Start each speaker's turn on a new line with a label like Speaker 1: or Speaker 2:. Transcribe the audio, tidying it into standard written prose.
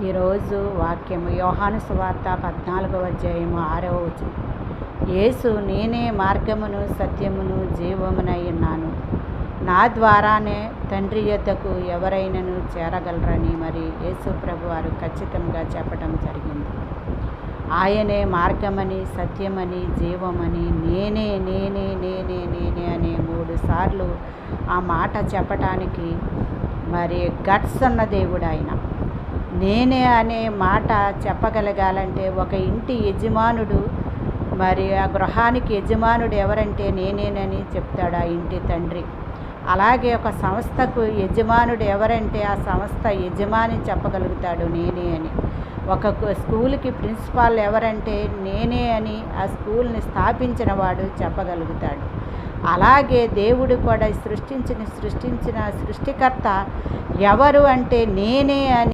Speaker 1: ఈరోజు వాక్యము యోహాను సువార్త 14వ అధ్యాయము 6వ వచనం. యేసు నేనే మార్గమును సత్యమును జీవమునై ఉన్నాను, నా ద్వారానే తండ్రి యొద్దకు ఎవరైనను చేరగలరని మరి యేసు ప్రభు వారు ఖచ్చితంగా చెప్పడం జరిగింది. ఆయనే మార్గమని, సత్యమని, జీవమని, నేనే నేనే నేనే నేనే అనే 3 సార్లు ఆ మాట చెప్పటానికి మరి గట్స్ ఉన్న దేవుడు ఆయన. నేనే అనే మాట చెప్పగలగాలంటే ఒక ఇంటి యజమానుడు, మరి ఆ గృహానికి యజమానుడు ఎవరంటే నేనేనని చెప్తాడు ఆ ఇంటి తండ్రి. అలాగే ఒక సంస్థకు యజమానుడు ఎవరంటే ఆ సంస్థ యజమాని చెప్పగలుగుతాడు నేనే అని. ఒక స్కూల్కి ప్రిన్సిపాల్ ఎవరంటే నేనే అని ఆ స్కూల్ని స్థాపించిన వాడు చెప్పగలుగుతాడు. అలాగే దేవుడు కూడా సృష్టించిన సృష్టికర్త ఎవరు అంటే నేనే అని